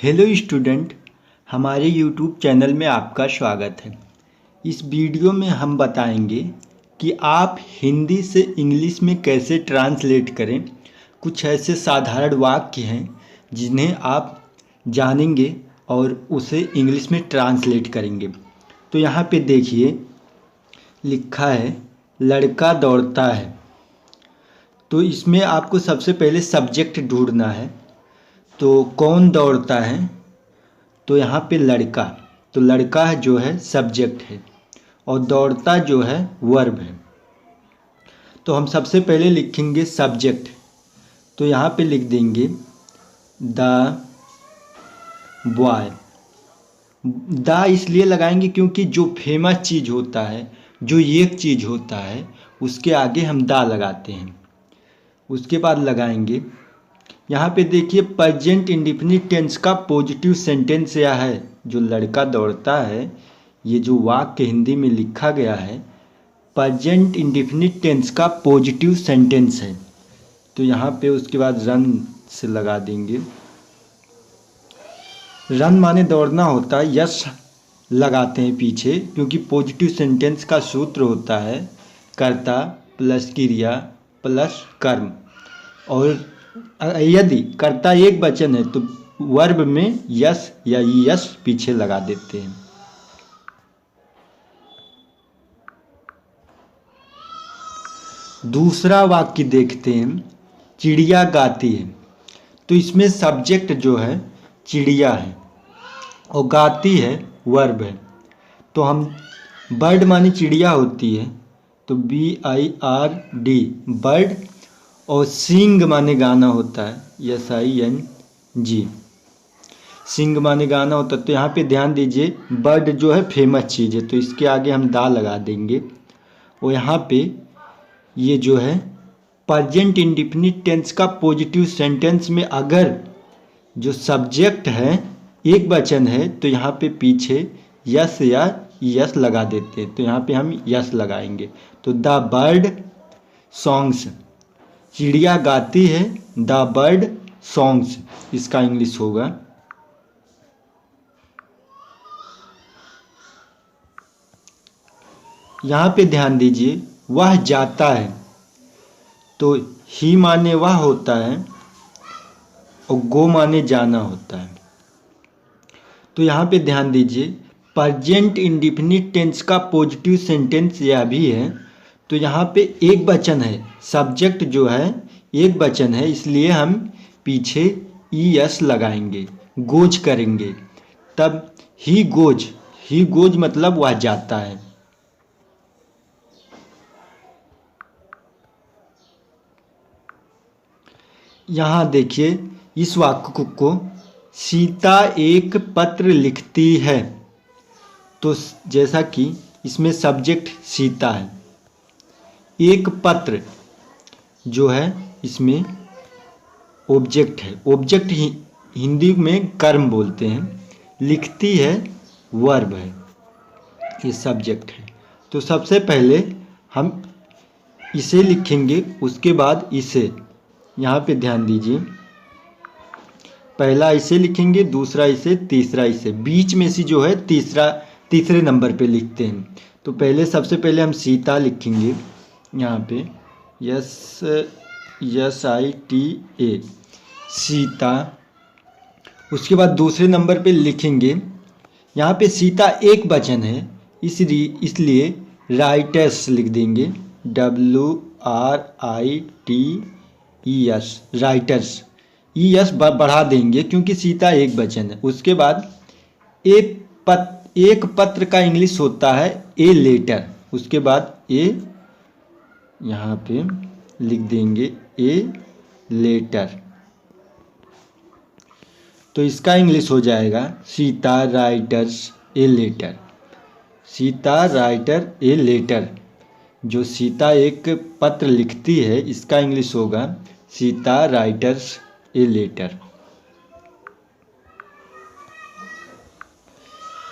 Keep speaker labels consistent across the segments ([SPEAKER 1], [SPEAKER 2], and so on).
[SPEAKER 1] Hello student, हमारे YouTube channel में आपका स्वागत है। इस वीडियो में हम बताएंगे कि आप हिंदी से इंग्लिश में कैसे ट्रांसलेट करें। कुछ ऐसे साधारण वाक्य हैं जिन्हें आप जानेंगे और उसे इंग्लिश में ट्रांसलेट करेंगे। तो यहाँ पे देखिए लिखा है लड़का दौड़ता है। तो इसमें आपको सबसे पहले सब्जेक्ट ढूंढना है। तो कौन दौड़ता है? तो यहाँ पे लड़का, तो लड़का जो है सब्जेक्ट है और दौड़ता जो है वर्ब है। तो हम सबसे पहले लिखेंगे सब्जेक्ट। तो यहाँ पे लिख देंगे द बॉय। द इसलिए लगाएंगे क्योंकि जो फेमस चीज़ होता है, जो एक चीज़ होता है, उसके आगे हम द लगाते हैं। उसके बाद लगाएंगे यहाँ पे देखिए प्रेजेंट इंडेफिनिट टेंस का पॉजिटिव सेंटेंस यह है, जो लड़का दौड़ता है। ये जो वाक्य हिंदी में लिखा गया है प्रेजेंट इंडेफिनिट टेंस का पॉजिटिव सेंटेंस है। तो यहाँ पे उसके बाद रन से लगा देंगे। रन माने दौड़ना होता है, यस लगाते हैं पीछे क्योंकि पॉजिटिव सेंटेंस का सूत्र होता है कर्ता प्लस क्रिया प्लस कर्म। और यदि कर्ता एक वचन है तो वर्ब में यस या यस पीछे लगा देते हैं। दूसरा वाक्य देखते हैं, चिड़िया गाती है। तो इसमें सब्जेक्ट जो है चिड़िया है और गाती है वर्ब है। तो हम बर्ड माने चिड़िया होती है, तो BIRD बर्ड, और सिंग माने गाना होता है SING। सिंग माने गाना होता है। तो यहाँ पे ध्यान दीजिए बर्ड जो है फेमस चीज़ है, तो इसके आगे हम दा लगा देंगे। और यहाँ पे ये जो है प्रेजेंट इंडेफिनिट टेंस का पॉजिटिव सेंटेंस में अगर जो सब्जेक्ट है एक वचन है तो यहाँ पे पीछे यस या यस लगा देते हैं। तो यहाँ पे हम यस लगाएंगे। तो द बर्ड सॉन्ग्स, चिड़िया गाती है, द बर्ड सॉन्ग्स इसका इंग्लिश होगा। यहाँ पे ध्यान दीजिए वह जाता है। तो ही माने वह होता है और गो माने जाना होता है। तो यहाँ पे ध्यान दीजिए प्रेजेंट इंडेफिनिट टेंस का पॉजिटिव सेंटेंस यह भी है। तो यहाँ पे एक वचन है, सब्जेक्ट जो है एक वचन है, इसलिए हम पीछे ES लगाएंगे, गोज करेंगे। तब ही गोज मतलब वह जाता है। यहाँ देखिए इस वाक्य को सीता एक पत्र लिखती है। तो जैसा कि इसमें सब्जेक्ट सीता है, एक पत्र जो है इसमें ऑब्जेक्ट है। ऑब्जेक्ट हिंदी में कर्म बोलते हैं, लिखती है वर्ब है, ये सब्जेक्ट है। तो सबसे पहले हम इसे लिखेंगे, उसके बाद इसे। यहाँ पे ध्यान दीजिए पहला इसे लिखेंगे, दूसरा इसे, तीसरा इसे, बीच में से जो है तीसरे नंबर पे लिखते हैं। तो पहले सबसे पहले हम सीता लिखेंगे यहाँ पे SITA सीता। उसके बाद दूसरे नंबर पे लिखेंगे, यहाँ पे सीता एक वचन है इसलिए राइटर्स लिख देंगे WRITES राइटर्स। ES बढ़ा देंगे क्योंकि सीता एक वचन है। उसके बाद एक पत्र का इंग्लिश होता है ए लेटर। उसके बाद यहाँ पे लिख देंगे ए लेटर। तो इसका इंग्लिश हो जाएगा Sita writers a letter. Sita writer a letter, जो सीता एक पत्र लिखती है इसका इंग्लिश होगा सीता राइटर्स ए लेटर।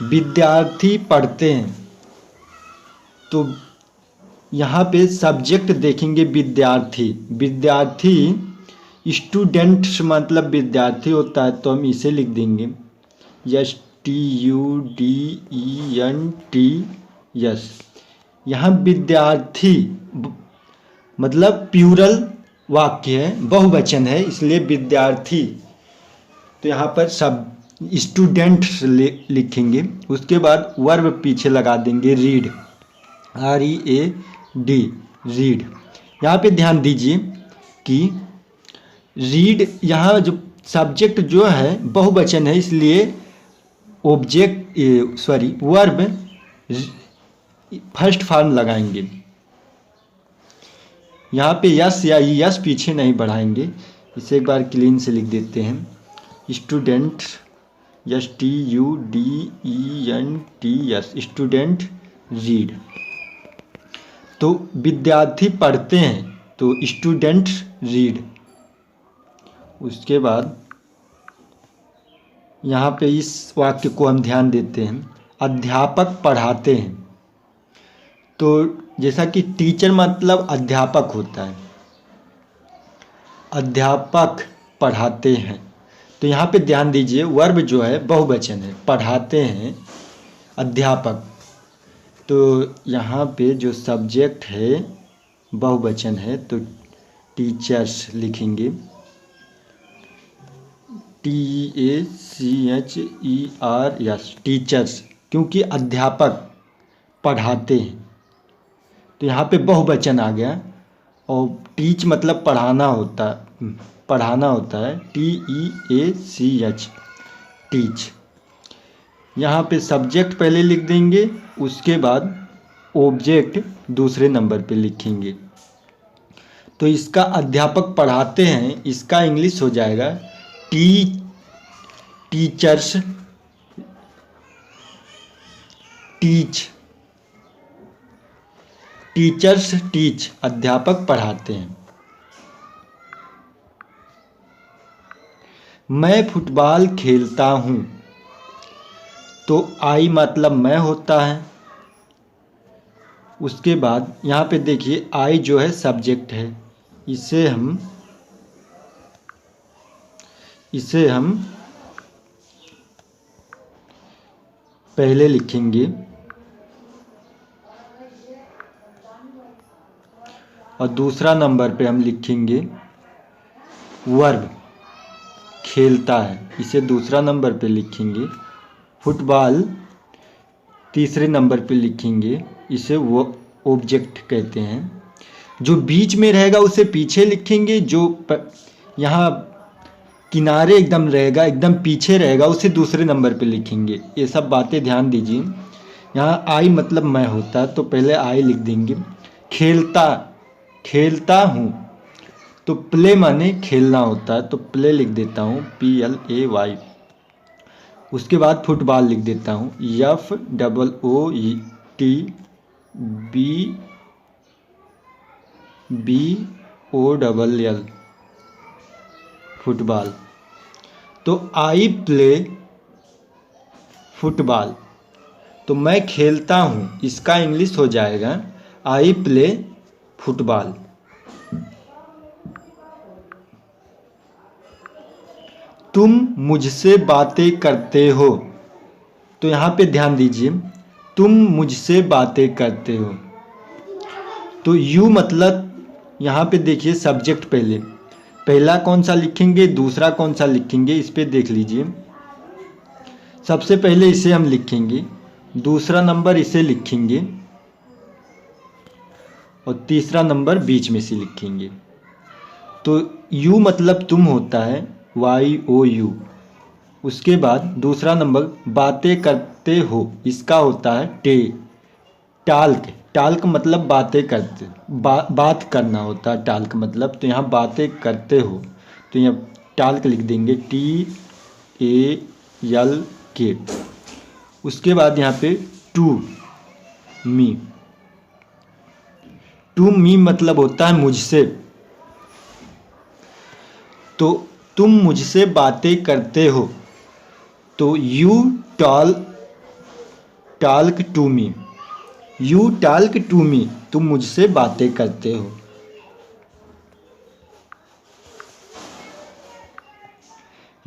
[SPEAKER 1] विद्यार्थी पढ़ते हैं। तो यहाँ पे सब्जेक्ट देखेंगे विद्यार्थी। स्टूडेंट्स मतलब विद्यार्थी होता है, तो हम इसे लिख देंगे STUDENT। यहाँ विद्यार्थी मतलब प्लूरल वाक्य है, बहुवचन है, इसलिए विद्यार्थी। तो यहाँ पर सब स्टूडेंट्स लिखेंगे। उसके बाद वर्ब पीछे लगा देंगे रीड, READ, रीड। यहाँ पे ध्यान दीजिए कि रीड यहाँ जो सब्जेक्ट जो है बहुवचन है, इसलिए वर्ब फर्स्ट फॉर्म लगाएंगे। यहाँ पे यस या यस पीछे नहीं बढ़ाएंगे। इसे एक बार क्लीन से लिख देते हैं, स्टूडेंट, STUDENT, स्टूडेंट रीड। तो विद्यार्थी पढ़ते हैं, तो स्टूडेंट रीड। उसके बाद यहाँ पे इस वाक्य को हम ध्यान देते हैं, अध्यापक पढ़ाते हैं। तो जैसा कि टीचर मतलब अध्यापक होता है, अध्यापक पढ़ाते हैं। तो यहाँ पे ध्यान दीजिए वर्ब जो है बहुवचन है, पढ़ाते हैं अध्यापक। तो यहाँ पे जो सब्जेक्ट है बहुवचन है, तो टीचर्स लिखेंगे, TACHERS, टीचर्स, क्योंकि अध्यापक पढ़ाते हैं। तो यहाँ पे बहुवचन आ गया, और टीच मतलब पढ़ाना होता है, TEACH, टीच। यहाँ पे सब्जेक्ट पहले लिख देंगे, उसके बाद ऑब्जेक्ट दूसरे नंबर पे लिखेंगे। तो इसका अध्यापक पढ़ाते हैं, इसका इंग्लिश हो जाएगा टीचर्स टीच, अध्यापक पढ़ाते हैं। मैं फुटबॉल खेलता हूँ, तो आई मतलब मैं होता है। उसके बाद यहाँ पे देखिए आई जो है सब्जेक्ट है, इसे हम पहले लिखेंगे, और दूसरा नंबर पे हम लिखेंगे वर्ब, खेलता है, इसे दूसरा नंबर पे लिखेंगे। फुटबॉल तीसरे नंबर पे लिखेंगे, इसे वो ऑब्जेक्ट कहते हैं। जो बीच में रहेगा उसे पीछे लिखेंगे, जो यहाँ किनारे एकदम रहेगा, एकदम पीछे रहेगा, उसे दूसरे नंबर पे लिखेंगे। ये सब बातें ध्यान दीजिए। यहाँ आई मतलब मैं होता है, तो पहले आई लिख देंगे। खेलता हूँ, तो प्ले माने खेलना होता है, तो प्ले लिख देता हूँ, PLAY। उसके बाद फुटबॉल लिख देता हूँ, FOOTBALL, फुटबॉल। तो आई प्ले फुटबॉल, तो मैं खेलता हूँ, इसका इंग्लिश हो जाएगा आई प्ले फुटबॉल। तुम मुझसे बातें करते हो, तो यहाँ पे ध्यान दीजिए, तुम मुझसे बातें करते हो। तो यू मतलब यहाँ पे देखिए सब्जेक्ट पहला कौन सा लिखेंगे, दूसरा कौन सा लिखेंगे, इस पे देख लीजिए। सबसे पहले इसे हम लिखेंगे, दूसरा नंबर इसे लिखेंगे, और तीसरा नंबर बीच में से लिखेंगे। तो यू मतलब तुम होता है, YOU। उसके बाद दूसरा नंबर बातें करते हो, इसका होता है टाल्क मतलब बातें करते, बात करना होता है टाल्क मतलब। तो यहाँ बातें करते हो, तो यहाँ टाल्क लिख देंगे, TALK। उसके बाद यहाँ पे टू मी मतलब होता है मुझसे। तो तुम मुझसे बातें करते हो, तो यू टॉक टू मी, तुम मुझसे बातें करते हो।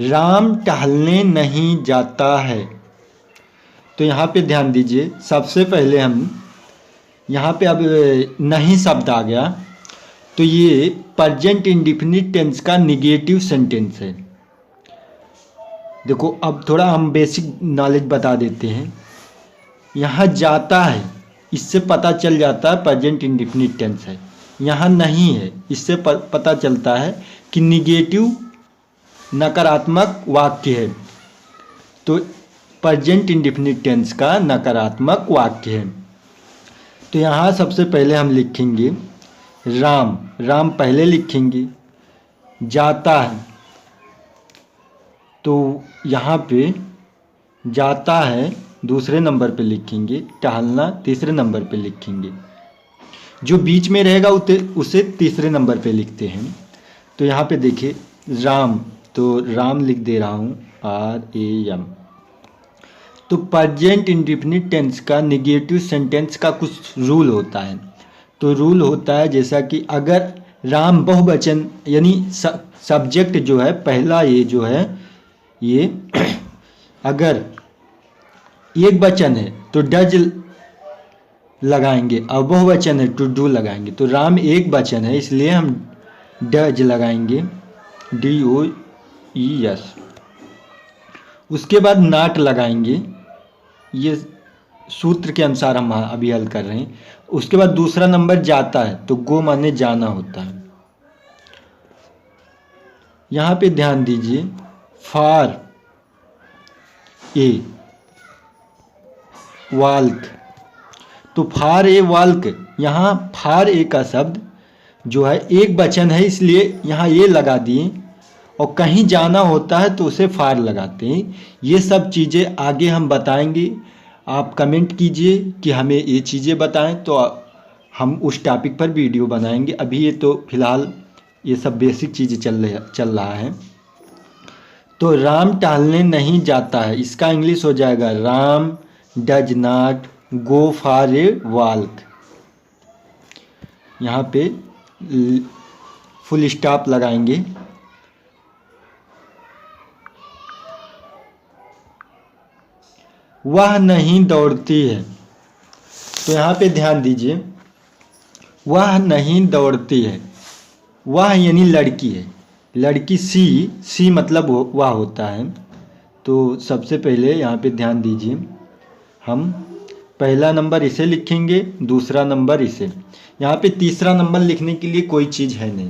[SPEAKER 1] राम टहलने नहीं जाता है। तो यहाँ पे ध्यान दीजिए, सबसे पहले हम यहाँ पे अब नहीं शब्द आ गया, तो ये प्रेजेंट इंडेफिनिट टेंस का निगेटिव सेंटेंस है। देखो अब थोड़ा हम बेसिक नॉलेज बता देते हैं। यहाँ जाता है, इससे पता चल जाता है प्रेजेंट इंडेफिनिट टेंस है। यहाँ नहीं है, इससे पता चलता है कि निगेटिव नकारात्मक वाक्य है। तो प्रेजेंट इंडेफिनिट टेंस का नकारात्मक वाक्य है। तो यहाँ सबसे पहले हम लिखेंगे राम, राम पहले लिखेंगे। जाता है, तो यहाँ पे जाता है दूसरे नंबर पे लिखेंगे, टहलना तीसरे नंबर पे लिखेंगे, जो बीच में रहेगा उसे तीसरे नंबर पे लिखते हैं। तो यहाँ पे देखिए राम, तो राम लिख दे रहा हूँ RAM। तो प्रेजेंट इंडेफिनिट टेंस का निगेटिव सेंटेंस का कुछ रूल होता है। तो रूल होता है जैसा कि अगर राम बहुवचन यानी सब्जेक्ट जो है पहला, ये जो है ये अगर एक वचन है तो डज लगाएंगे, और बहुवचन है तो डू लगाएंगे। तो राम एक वचन है इसलिए हम डज लगाएंगे, DOES। उसके बाद नॉट लगाएंगे, ये सूत्र के अनुसार हम अभी हल कर रहे हैं। उसके बाद दूसरा नंबर जाता है, तो गो माने जाना होता है। यहाँ पे ध्यान दीजिए फार ए वाल्क, तो फार ए वाल्क, यहाँ फार ए का शब्द जो है एक वचन है इसलिए यहाँ ये लगा दिए, और कहीं जाना होता है तो उसे फार लगाते हैं। ये सब चीज़ें आगे हम बताएंगे। आप कमेंट कीजिए कि हमें ये चीज़ें बताएं, तो हम उस टॉपिक पर वीडियो बनाएंगे। अभी ये तो फिलहाल ये सब बेसिक चीज़ें चल रहा है। तो राम टहलने नहीं जाता है, इसका इंग्लिश हो जाएगा Ram does not go for a walk. यहाँ पे फुल स्टॉप लगाएंगे। वह नहीं दौड़ती है, तो यहाँ पे ध्यान दीजिए वह नहीं दौड़ती है। वह यानी लड़की है, लड़की सी मतलब वह होता है। तो सबसे पहले यहाँ पे ध्यान दीजिए, हम पहला नंबर इसे लिखेंगे, दूसरा नंबर इसे। यहाँ पे तीसरा नंबर लिखने के लिए कोई चीज़ है नहीं।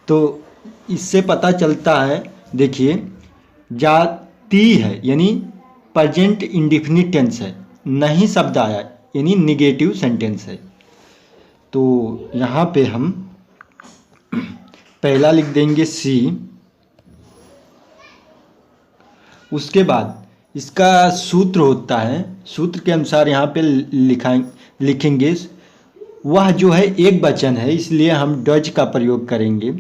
[SPEAKER 1] तो इससे पता चलता है, देखिए जाती है यानी प्रेजेंट इंडेफिनिट टेंस है, नहीं शब्द आया यानी निगेटिव सेंटेंस है। तो यहाँ पे हम पहला लिख देंगे सी। उसके बाद इसका सूत्र होता है, सूत्र के अनुसार यहाँ पे लिखेंगे वह जो है एक वचन है इसलिए हम डज का प्रयोग करेंगे।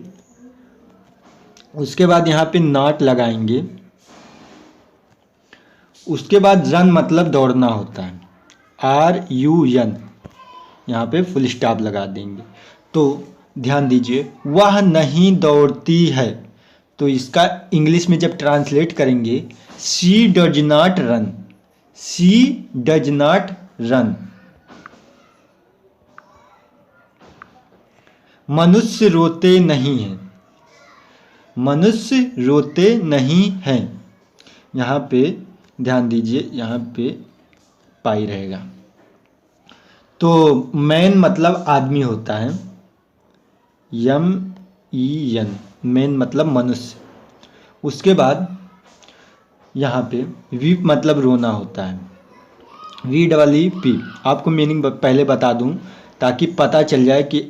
[SPEAKER 1] उसके बाद यहाँ पे नॉट लगाएंगे। उसके बाद रन मतलब दौड़ना होता है, RUN, यहाँ पे फुल स्टॉप लगा देंगे। तो ध्यान दीजिए वह नहीं दौड़ती है, तो इसका इंग्लिश में जब ट्रांसलेट करेंगे she does not run, she does not run. मनुष्य रोते नहीं हैं, मनुष्य रोते नहीं हैं। यहाँ पे ध्यान दीजिए, यहाँ पे पाई रहेगा। तो मैन मतलब आदमी होता है, MEN, मैन मतलब मनुष्य। उसके बाद यहाँ पे वीप मतलब रोना होता है, VEEP। आपको मीनिंग पहले बता दूं ताकि पता चल जाए कि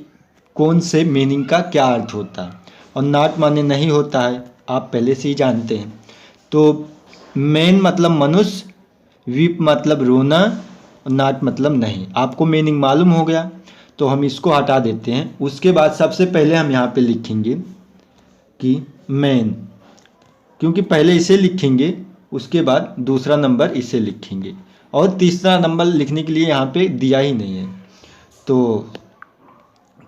[SPEAKER 1] कौन से मीनिंग का क्या अर्थ होता है। और नॉट माने नहीं होता है, आप पहले से ही जानते हैं। तो मैन मतलब मनुष्य, वीप मतलब रोना, और नॉट मतलब नहीं। आपको मीनिंग मालूम हो गया, तो हम इसको हटा देते हैं। उसके बाद सबसे पहले हम यहाँ पे लिखेंगे कि मैन, क्योंकि पहले इसे लिखेंगे उसके बाद दूसरा नंबर इसे लिखेंगे, और तीसरा नंबर लिखने के लिए यहाँ पे दिया ही नहीं है। तो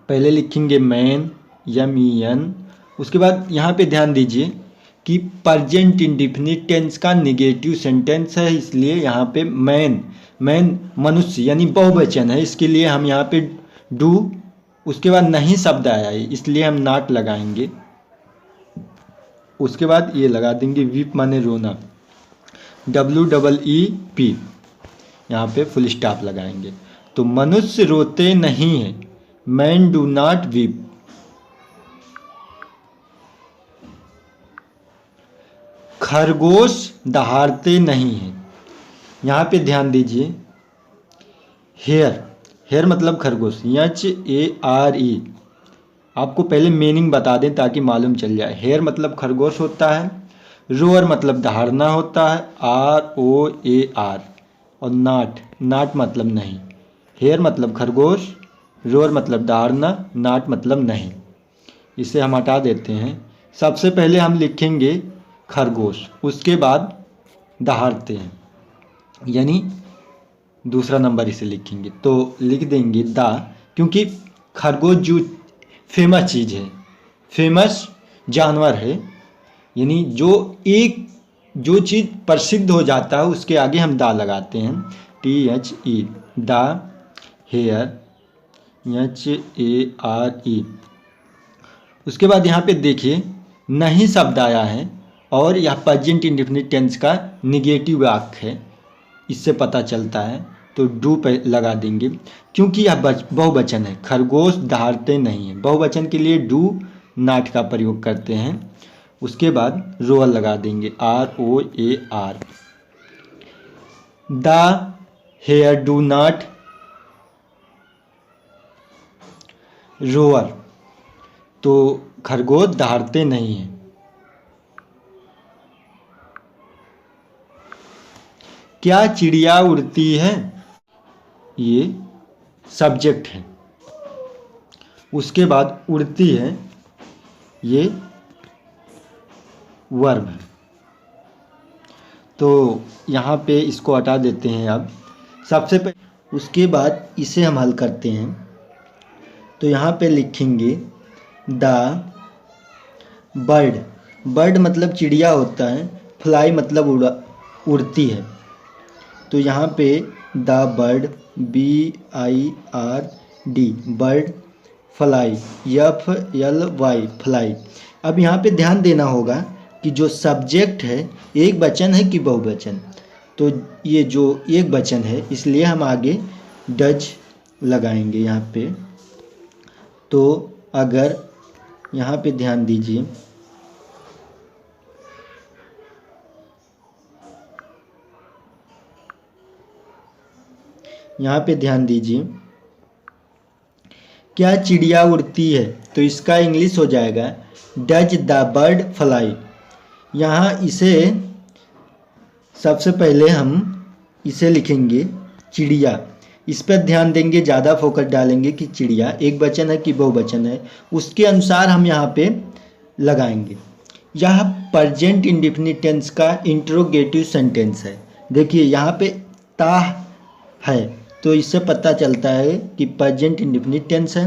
[SPEAKER 1] पहले लिखेंगे मैन, MEN। उसके बाद यहाँ पे ध्यान दीजिए कि प्रेजेंट इंडेफिनिट टेंस का निगेटिव सेंटेंस है, इसलिए यहाँ पे मैन मनुष्य यानी बहुवचन है, इसके लिए हम यहाँ पे डू, उसके बाद नहीं शब्द आया है इसलिए हम नॉट लगाएंगे। उसके बाद ये लगा देंगे वीप माने रोना, WEEP, यहाँ पे फुल स्टॉप लगाएंगे। तो मनुष्य रोते नहीं हैं, मैन डू नॉट वीप। खरगोश दहाड़ते नहीं हैं, यहाँ पे ध्यान दीजिए, हेयर मतलब खरगोश, HARE, आपको पहले मीनिंग बता दें ताकि मालूम चल जाए। हेयर मतलब खरगोश होता है, रोअर मतलब दहाड़ना होता है, ROAR, और नाट मतलब नहीं। हेयर मतलब खरगोश, रोअर मतलब दहाड़ना, नाट मतलब नहीं। इसे हम हटा देते हैं। सबसे पहले हम लिखेंगे खरगोश, उसके बाद दहाड़ते हैं, यानी दूसरा नंबर इसे लिखेंगे। तो लिख देंगे क्योंकि खरगोश जो फेमस चीज़ है, फेमस जानवर है, यानी जो चीज़ प्रसिद्ध हो जाता है उसके आगे हम दा लगाते हैं, THE, हेयर, HARE। उसके बाद यहाँ पे देखिए नहीं शब्द आया है और यह प्रेजेंट इंडेफिनिट टेंस का निगेटिव वाक्य है, इससे पता चलता है। तो डू पे लगा देंगे क्योंकि यह बहुवचन है, खरगोश दहाड़ते नहीं हैं, बहुवचन के लिए डू नॉट का प्रयोग करते हैं। उसके बाद रोअर लगा देंगे, ROAR। The hare do not roar, तो खरगोश दहाड़ते नहीं हैं। क्या चिड़िया उड़ती है, ये सब्जेक्ट है। उसके बाद उड़ती है, ये वर्ब है। तो यहाँ पे इसको हटा देते हैं। अब सबसे पहले उसके बाद इसे हम हल करते हैं। तो यहाँ पे लिखेंगे द बर्ड मतलब चिड़िया होता है, फ्लाई मतलब उड़ती है। तो यहाँ पे the bird BIRD, bird, fly FLY, fly. अब यहाँ पे ध्यान देना होगा कि जो सब्जेक्ट है एक वचन है कि बहुवचन। तो ये जो एक वचन है इसलिए हम आगे डज लगाएंगे यहाँ पे। तो अगर यहाँ पे ध्यान दीजिए, यहाँ पे ध्यान दीजिए, क्या चिड़िया उड़ती है, तो इसका इंग्लिश हो जाएगा डज द बर्ड फ्लाई। यहाँ इसे सबसे पहले हम इसे लिखेंगे चिड़िया, इस पर ध्यान देंगे, ज़्यादा फोकस डालेंगे कि चिड़िया एक वचन है कि बहुवचन है, उसके अनुसार हम यहाँ पे लगाएंगे। यह प्रेजेंट इंडेफिनिट टेंस का इंट्रोगेटिव सेंटेंस है। देखिए यहाँ पे ता है तो इससे पता चलता है कि प्रेजेंट इंडेफिनिट टेंस है।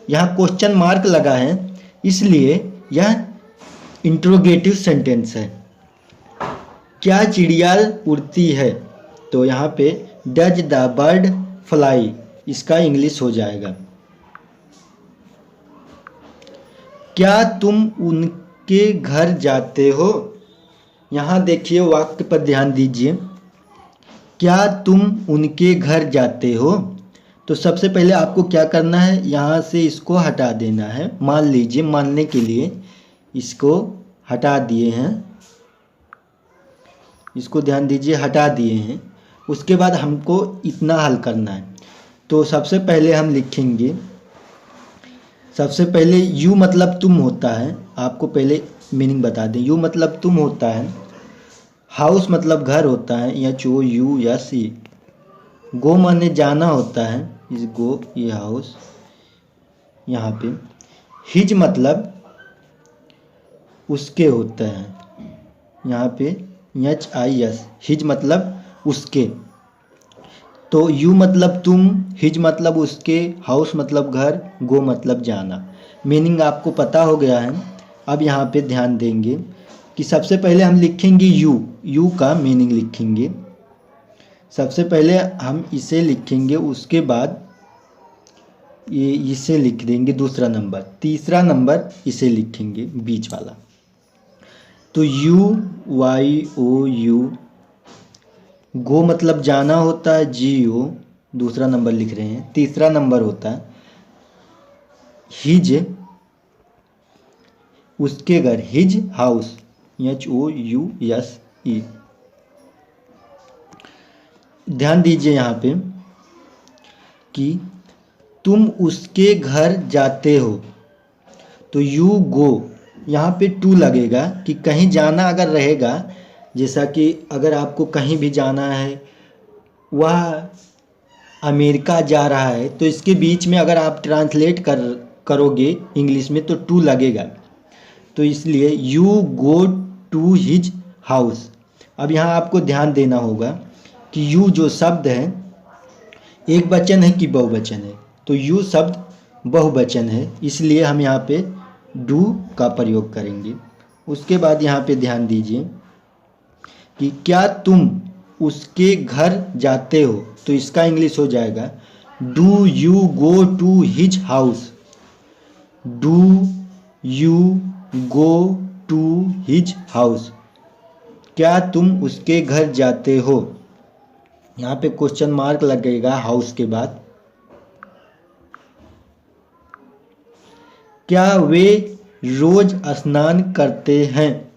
[SPEAKER 1] यहाँ क्वेश्चन मार्क लगा है इसलिए यह इंट्रोगेटिव सेंटेंस है। क्या चिड़िया उड़ती है, तो यहाँ पे डज द बर्ड फ्लाई, इसका इंग्लिश हो जाएगा। क्या तुम उनके घर जाते हो, यहाँ देखिए वाक्य पर ध्यान दीजिए, क्या तुम उनके घर जाते हो। तो सबसे पहले आपको क्या करना है, यहाँ से इसको हटा देना है। मान लीजिए, मानने के लिए इसको हटा दिए हैं, इसको ध्यान दीजिए हटा दिए हैं। उसके बाद हमको इतना हल करना है। तो सबसे पहले हम लिखेंगे, सबसे पहले यू मतलब तुम होता है, आपको पहले मीनिंग बता दें। यू मतलब तुम होता है, हाउस मतलब घर होता है, HOUSE। गो माने जाना होता है, इस गो, ये हाउस यहाँ पे। हिज मतलब उसके होता है, यहाँ पे HIS, हिज मतलब उसके। तो यू मतलब तुम, हिज मतलब उसके, हाउस मतलब घर, गो मतलब जाना। मीनिंग आपको पता हो गया है। अब यहाँ पे ध्यान देंगे, कि सबसे पहले हम लिखेंगे यू का मीनिंग लिखेंगे। सबसे पहले हम इसे लिखेंगे, उसके बाद ये इसे लिख देंगे दूसरा नंबर, तीसरा नंबर इसे लिखेंगे बीच वाला। तो YOU, गो मतलब जाना होता है, GO दूसरा नंबर लिख रहे हैं। तीसरा नंबर होता है हिज, उसके घर, हिज हाउस, HOUSE। ध्यान दीजिए यहाँ पे कि तुम उसके घर जाते हो, तो यू गो, यहाँ पे टू लगेगा कि कहीं जाना अगर रहेगा, जैसा कि अगर आपको कहीं भी जाना है, वह अमेरिका जा रहा है, तो इसके बीच में अगर आप ट्रांसलेट करोगे इंग्लिश में तो टू लगेगा। तो इसलिए you go to his house. अब यहाँ आपको ध्यान देना होगा कि यू जो शब्द है एक वचन है कि बहुवचन है। तो यू शब्द बहुवचन है, इसलिए हम यहाँ पे डू का प्रयोग करेंगे। उसके बाद यहाँ पे ध्यान दीजिए कि क्या तुम उसके घर जाते हो, तो इसका इंग्लिश हो जाएगा do you go to his house. Do you go to his house, क्या तुम उसके घर जाते हो। यहाँ पे क्वेश्चन मार्क लगेगा हाउस के बाद। क्या वे रोज स्नान करते हैं,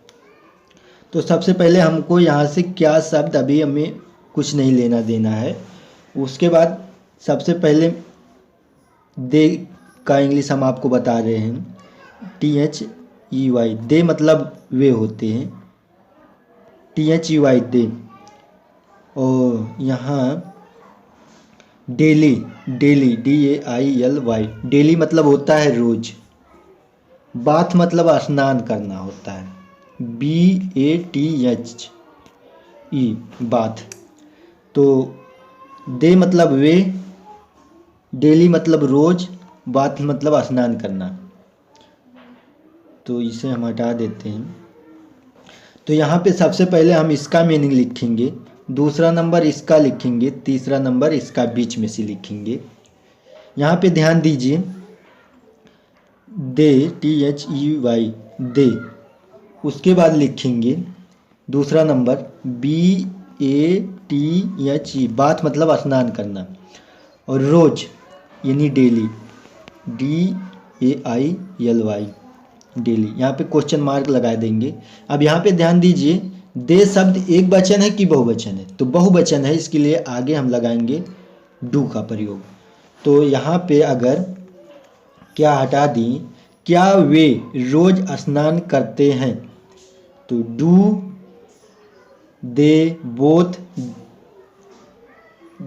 [SPEAKER 1] तो सबसे पहले हमको यहाँ से क्या शब्द, अभी हमें कुछ नहीं लेना देना है। उसके बाद सबसे पहले दे का इंग्लिश हम आपको बता रहे हैं, THEY, दे मतलब वे होते हैं, THEY दे। और यहाँ डेली, DAILY, डेली मतलब होता है रोज। बाथ मतलब स्नान करना होता है, BATHE, बाथ। तो दे मतलब वे, डेली मतलब रोज, बाथ मतलब स्नान करना। तो इसे हम हटा देते हैं। तो यहाँ पे सबसे पहले हम इसका मीनिंग लिखेंगे, दूसरा नंबर इसका लिखेंगे, तीसरा नंबर इसका बीच में से लिखेंगे। यहाँ पे ध्यान दीजिए, दे, THEY दे, उसके बाद लिखेंगे दूसरा नंबर BATHE, बाथ मतलब स्नान करना, और रोज यानी डेली, DAILY, डेली। यहाँ पे क्वेश्चन मार्क लगा देंगे। अब यहाँ पे ध्यान दीजिए, दे शब्द एक वचन है कि बहुवचन है, तो बहुवचन है, इसके लिए आगे हम लगाएंगे डू का प्रयोग। तो यहाँ पे अगर क्या हटा दी, क्या वे रोज स्नान करते हैं, तो डू दे बोथ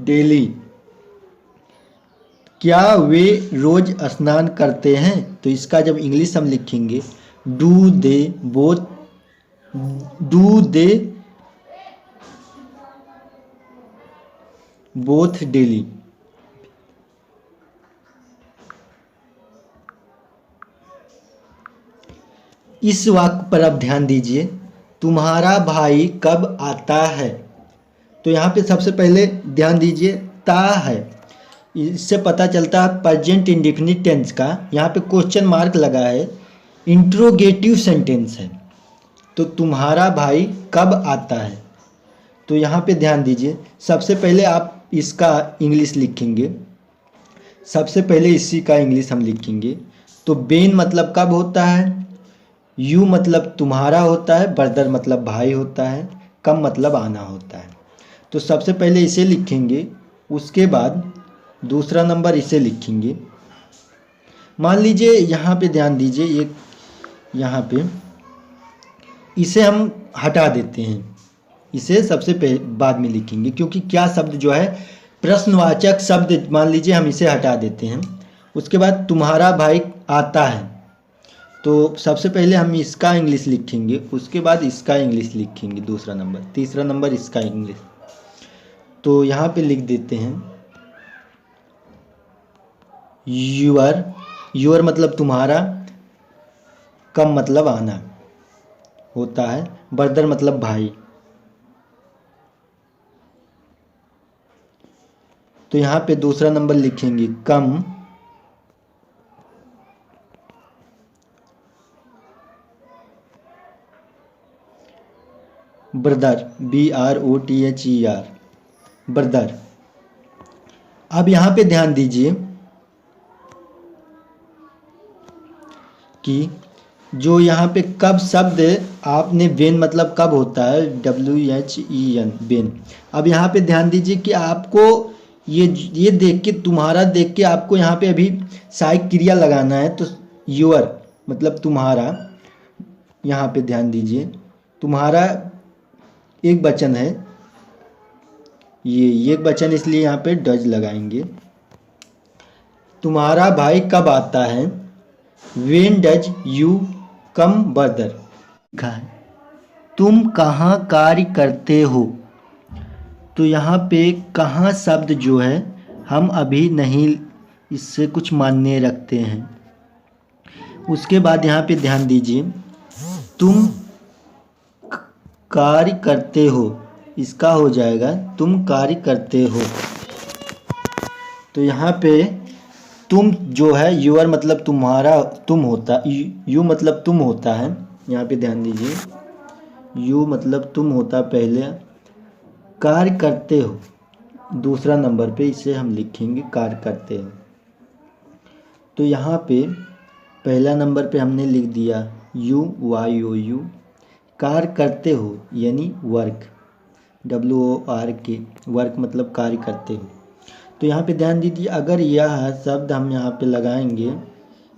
[SPEAKER 1] डेली। क्या वे रोज स्नान करते हैं, तो इसका जब इंग्लिश हम लिखेंगे do they both, do they both daily. इस वाक्य पर अब ध्यान दीजिए, तुम्हारा भाई कब आता है। तो यहाँ पे सबसे पहले ध्यान दीजिए, ता है, इससे पता चलता है प्रेजेंट इंडेफिनिट टेंस का। यहाँ पे क्वेश्चन मार्क लगा है, इंट्रोगेटिव सेंटेंस है। तो तुम्हारा भाई कब आता है, तो यहाँ पे ध्यान दीजिए, सबसे पहले आप इसका इंग्लिश लिखेंगे, सबसे पहले इसी का इंग्लिश हम लिखेंगे। तो बेन मतलब कब होता है, यू मतलब तुम्हारा होता है, ब्रदर मतलब भाई होता है, कब मतलब आना होता है। तो सबसे पहले इसे लिखेंगे, उसके बाद दूसरा नंबर इसे लिखेंगे। मान लीजिए यहाँ पे ध्यान दीजिए, ये यहाँ पे इसे हम हटा देते हैं, इसे सबसे बाद में लिखेंगे, क्योंकि क्या शब्द जो है प्रश्नवाचक शब्द, मान लीजिए हम इसे हटा देते हैं। उसके बाद तुम्हारा भाई आता है, तो सबसे पहले हम इसका इंग्लिश लिखेंगे, उसके बाद इसका इंग्लिश लिखेंगे दूसरा नंबर, तीसरा नंबर इसका इंग्लिश। तो यहाँ पे लिख देते हैं यूअर, यूअर मतलब तुम्हारा, कम मतलब आना। होता है, ब्रदर मतलब भाई। तो यहाँ पे दूसरा नंबर लिखेंगे कम ब्रदर, BROTHER, ब्रदर। अब यहाँ पे ध्यान दीजिए कि जो यहाँ पे कब शब्द आपने वेन मतलब कब होता है, WHEN वेन। अब यहाँ पे ध्यान दीजिए कि आपको ये देख के, तुम्हारा देख के आपको यहाँ पे अभी सहायक क्रिया लगाना है। तो योर मतलब तुम्हारा, यहाँ पे ध्यान दीजिए, तुम्हारा एक वचन है, ये एक वचन, इसलिए यहाँ पे डज लगाएंगे। तुम्हारा भाई कब आता है, when does you come brother. लिखा है तुम कहाँ कार्य करते हो। तो यहाँ पे कहाँ शब्द जो है हम अभी नहीं इससे कुछ मान्य रखते हैं। उसके बाद यहाँ पे ध्यान दीजिए, तुम कार्य करते हो, इसका हो जाएगा तुम कार्य करते हो। तो यहाँ पे तुम जो है, यूर मतलब तुम्हारा, तुम होता, यू मतलब तुम होता है। यहाँ पे ध्यान दीजिए, यू मतलब तुम होता पहले, कार्य करते हो दूसरा नंबर पे, इसे हम लिखेंगे कार्य करते हो। तो यहाँ पे पहला नंबर पे हमने लिख दिया YOU, कार्य करते हो यानी वर्क, WORK, वर्क मतलब कार्य करते हो। तो यहाँ पे ध्यान दीजिए, अगर यह शब्द हम यहाँ पे लगाएंगे,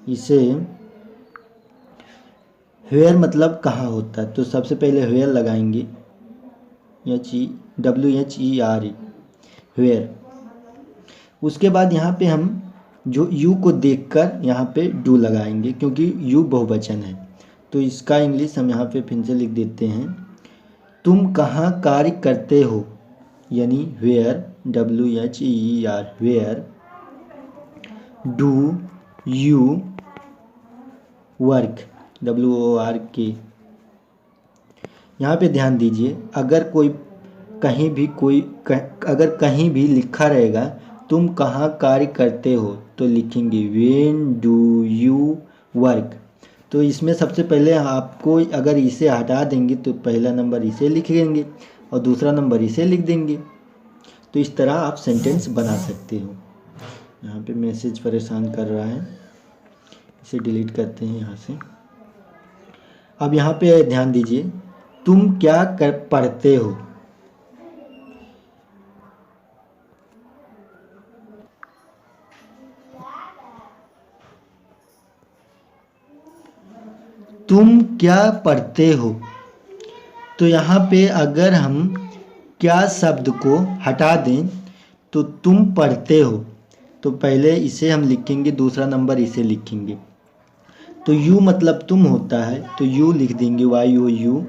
[SPEAKER 1] इसे वेयर मतलब कहाँ होता है, तो सबसे पहले वेयर लगाएंगे, WHERE, वेयर। उसके बाद यहाँ पे हम जो यू को देखकर यहाँ पे डू लगाएंगे, क्योंकि यू बहुवचन है। तो इसका इंग्लिश हम यहाँ पे फिर से लिख देते हैं, तुम कहाँ कार्य करते हो यानी where, WHER, where do you work, WORK। यहाँ पे ध्यान दीजिए, अगर कहीं भी लिखा रहेगा तुम कहाँ कार्य करते हो, तो लिखेंगे व्हेन डू यू वर्क। तो इसमें सबसे पहले आपको, अगर इसे हटा देंगे तो पहला नंबर इसे लिख देंगे और दूसरा नंबर इसे लिख देंगे। तो इस तरह आप सेंटेंस बना सकते हो। यहाँ पे मैसेज परेशान कर रहा है, इसे डिलीट करते हैं यहाँ से। अब यहाँ पे ध्यान दीजिए, तुम क्या पढ़ते हो। तुम क्या पढ़ते हो। तो यहाँ पे अगर हम क्या शब्द को हटा दें तो तुम पढ़ते हो, तो पहले इसे हम लिखेंगे, दूसरा नंबर इसे लिखेंगे। तो यू मतलब तुम होता है, तो यू लिख देंगे, YOU।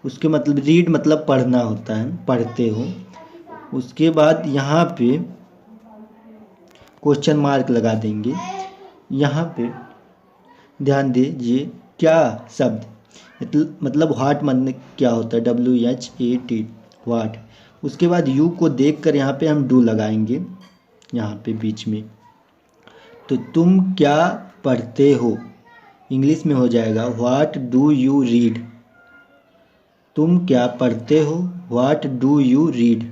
[SPEAKER 1] उसके मतलब रीड मतलब पढ़ना होता है, पढ़ते हो। उसके बाद यहाँ पे क्वेश्चन मार्क लगा देंगे। यहाँ पे ध्यान दीजिए, क्या शब्द मतलब व्हाट मतलब क्या होता है, WHAT, व्हाट। उसके बाद यू को देखकर यहाँ पे हम डू लगाएंगे, यहाँ पे बीच में। तो तुम क्या पढ़ते हो, इंग्लिश में हो जाएगा व्हाट डू यू रीड। तुम क्या पढ़ते हो, what do you read.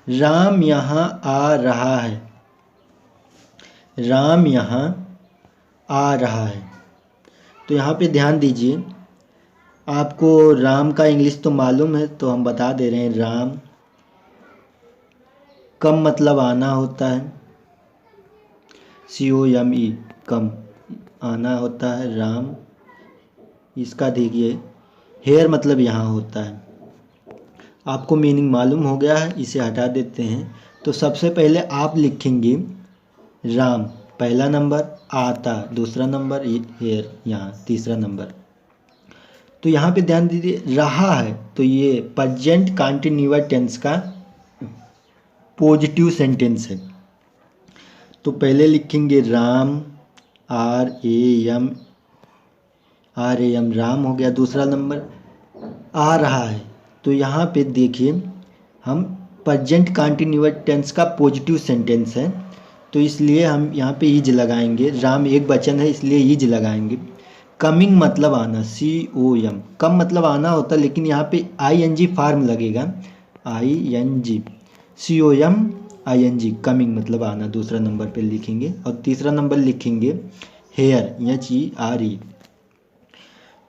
[SPEAKER 1] Ram यहाँ आ रहा है, राम यहाँ आ रहा है। तो यहाँ पे ध्यान दीजिए, आपको राम का इंग्लिश तो मालूम है, तो हम बता दे रहे हैं, राम कम मतलब आना होता है, COME, कम आना होता है, राम। इसका देखिए हेयर मतलब यहाँ होता है। आपको मीनिंग मालूम हो गया है, इसे हटा देते हैं। तो सबसे पहले आप लिखेंगे राम पहला नंबर, आता दूसरा नंबर, हेयर यहाँ तीसरा नंबर। तो यहाँ पे ध्यान दीजिए, रहा है, तो ये प्रेजेंट कंटिन्यूअस टेंस का पॉजिटिव सेंटेंस है। तो पहले लिखेंगे राम RAM राम हो गया। दूसरा नंबर आ रहा है, तो यहाँ पे देखिए हम प्रेजेंट कंटिन्यूअस टेंस का पॉजिटिव सेंटेंस है, तो इसलिए हम यहाँ पे इज लगाएंगे। राम एक वचन है इसलिए इज लगाएंगे। कमिंग मतलब आना, COM, कम मतलब आना होता है, लेकिन यहाँ पे ING फॉर्म लगेगा, ING, COM ING, कमिंग मतलब आना दूसरा नंबर पे लिखेंगे। और तीसरा नंबर लिखेंगे हेयर, HERE।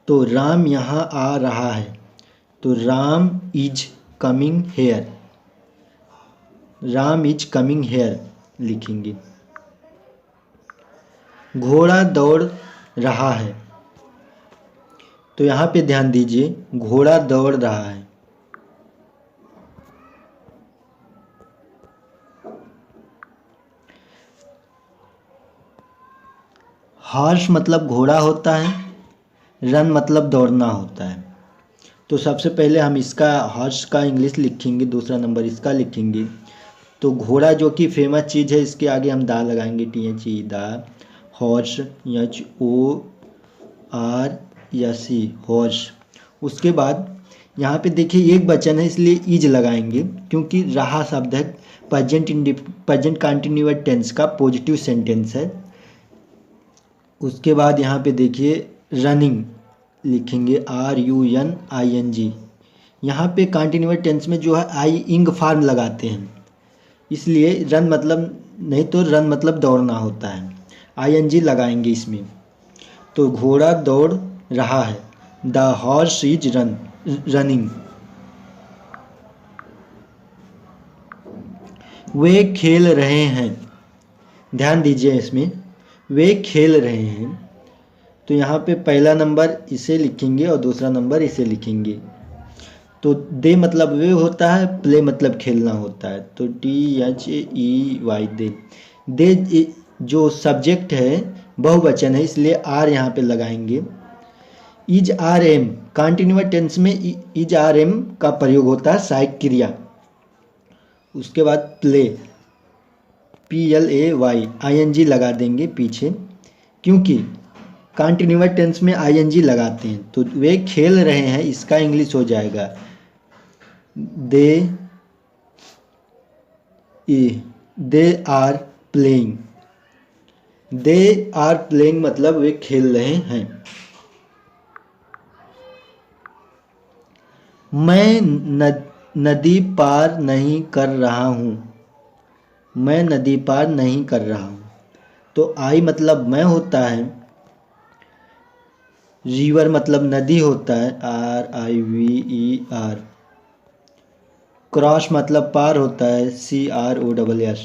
[SPEAKER 1] तो राम यहाँ आ रहा है, तो Ram is coming here, Ram is coming here लिखेंगे। घोड़ा दौड़ रहा है, तो यहाँ पे ध्यान दीजिए, घोड़ा दौड़ रहा है। हॉर्स मतलब घोड़ा होता है, रन मतलब दौड़ना होता है। तो सबसे पहले हम इसका हॉर्स का इंग्लिश लिखेंगे, दूसरा नंबर इसका लिखेंगे। तो घोड़ा जो कि फेमस चीज़ है, इसके आगे हम दा लगाएंगे, THE, दा। Horse, HORSE, horse. उसके बाद यहाँ पे देखिए एक वचन है इसलिए इज लगाएंगे, क्योंकि रहा शब्द है प्रेजेंट कंटिन्यूअस टेंस का पॉजिटिव सेंटेंस है। उसके बाद यहाँ पे देखिए रनिंग लिखेंगे, RUNING। यहाँ पे कंटिन्यूअस टेंस में जो है ING फॉर्म लगाते हैं, इसलिए रन मतलब नहीं तो रन मतलब दौड़ना होता है, ING लगाएंगे इसमें। तो घोड़ा दौड़ रहा है, द हॉर्स इज रनिंग। वे खेल रहे हैं, ध्यान दीजिए इसमें, वे खेल रहे हैं। तो यहाँ पे पहला नंबर इसे लिखेंगे और दूसरा नंबर इसे लिखेंगे। तो दे मतलब वे होता है, प्ले मतलब खेलना होता है, तो THEY, दे जो सब्जेक्ट है बहुवचन है, इसलिए आर यहाँ पे लगाएंगे। इज RM कंटिन्यूअस टेंस में इज RM का प्रयोग होता है सहायक क्रिया। उसके बाद प्ले, PLAY, ING लगा देंगे पीछे, क्योंकि कंटिन्यूअस टेंस में ING लगाते हैं। तो वे खेल रहे हैं, इसका इंग्लिश हो जाएगा they are playing. They are playing मतलब वे खेल रहे हैं। मैं नदी पार नहीं कर रहा हूँ, मैं नदी पार नहीं कर रहा हूँ। तो आई मतलब मैं होता है, रिवर मतलब नदी होता है, RIVER। क्रॉस मतलब पार होता है, CROSS।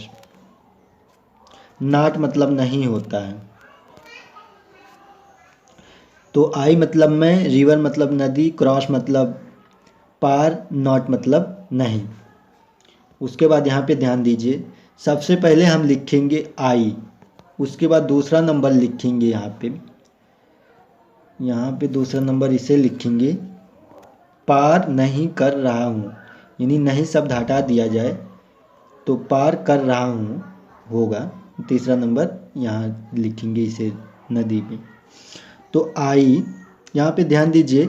[SPEAKER 1] नॉट मतलब नहीं होता है। तो आई मतलब मैं, रिवर मतलब नदी, क्रॉस मतलब पार, नॉट मतलब नहीं। उसके बाद यहाँ पे ध्यान दीजिए, सबसे पहले हम लिखेंगे आई, उसके बाद दूसरा नंबर लिखेंगे यहाँ पे दूसरा नंबर इसे लिखेंगे, पार नहीं कर रहा हूँ, यानी नहीं शब्द हटा दिया जाए तो पार कर रहा हूँ होगा। तीसरा नंबर यहाँ लिखेंगे इसे नदी पे। तो आई, यहाँ पे ध्यान दीजिए,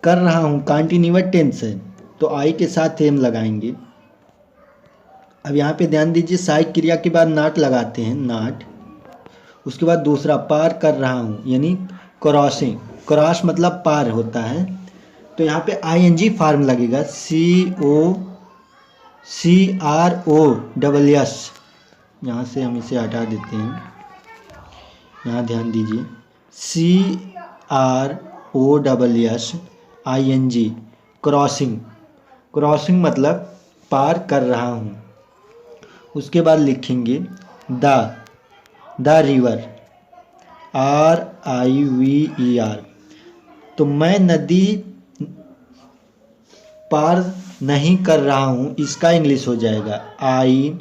[SPEAKER 1] कर रहा हूँ कंटिन्यूअस टेंस है, तो आई के साथ एम लगाएंगे। अब यहाँ पे ध्यान दीजिए, सहायक क्रिया के बाद नॉट लगाते हैं, नॉट। उसके बाद दूसरा पार कर रहा हूँ, यानी क्रॉसिंग, क्रॉस मतलब पार होता है, तो यहाँ पे ING फॉर्म लगेगा, COCROSS। यहाँ से हम इसे हटा देते हैं, यहाँ ध्यान दीजिए, CROSSING, क्रॉसिंग, क्रॉसिंग मतलब पार कर रहा हूँ। उसके बाद लिखेंगे द रिवर, RIVER। तो मैं नदी पार नहीं कर रहा हूँ, इसका इंग्लिश हो जाएगा, I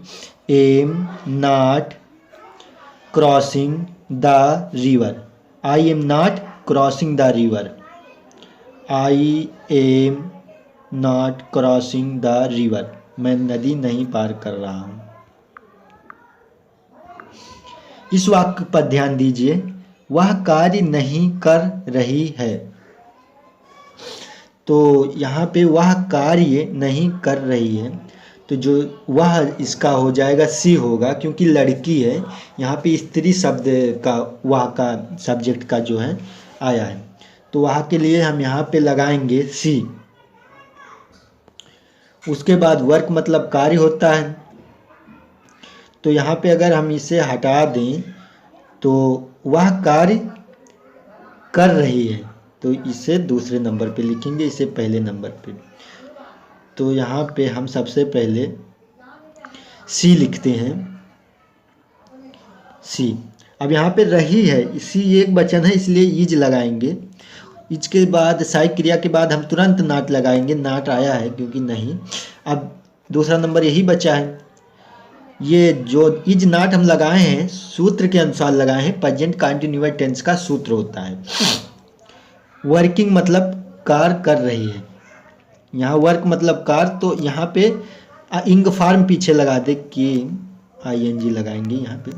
[SPEAKER 1] am not crossing the river, I am not crossing the river, I am not crossing the river, मैं नदी नहीं पार कर रहा हूँ। इस वाक्य पर ध्यान दीजिए, वह कार्य नहीं कर रही है। तो यहाँ पे वह कार्य नहीं कर रही है, तो जो वह इसका हो जाएगा सी होगा, क्योंकि लड़की है। यहाँ पे स्त्री शब्द का वह का सब्जेक्ट का जो है आया है, तो वह के लिए हम यहाँ पे लगाएंगे सी। उसके बाद वर्क मतलब कार्य होता है, तो यहाँ पे अगर हम इसे हटा दें तो वह कार्य कर रही है, तो इसे दूसरे नंबर पे लिखेंगे, इसे पहले नंबर पे। तो यहाँ पे हम सबसे पहले सी लिखते हैं, सी। अब यहाँ पे रही है, सी एक वचन है इसलिए इज लगाएंगे। इज के बाद सहायक क्रिया के बाद हम तुरंत नाट लगाएंगे, नाट आया है क्योंकि नहीं। अब दूसरा नंबर यही बचा है। ये जो इज नाट हम लगाए हैं सूत्र के अनुसार लगाए हैं, प्रेजेंट कंटिन्यूअस टेंस का सूत्र होता है। वर्किंग मतलब कार्य कर रही है, यहाँ वर्क मतलब कार्य, तो यहाँ पे इंग फॉर्म पीछे लगा दे कि ING लगाएंगे यहाँ पे,